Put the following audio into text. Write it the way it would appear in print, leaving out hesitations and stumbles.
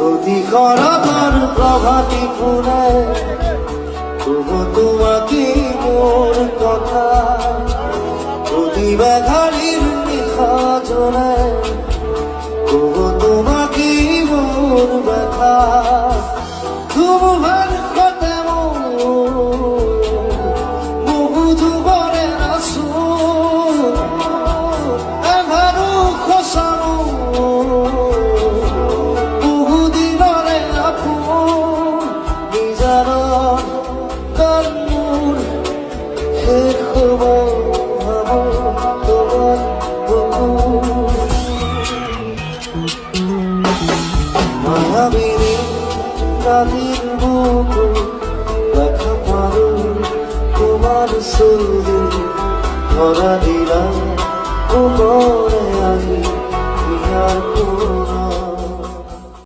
প্রতিকরতার প্রভাতি ফুলে তবু তোমাকে মোর কথা প্রতিবাধারির নিখা জোরে তবু তোমাকে মোর ব্যথা তোমার কথা বহু যুগরে আসো এভারু খসানো বহুদিনরে আপন নিজার কর্মুর শেষ খবর তোমার মায়াবিনী রাতের বুকু দেখা পারো তোমার ছবি ধরা দিলাম উপরে আমি বিহার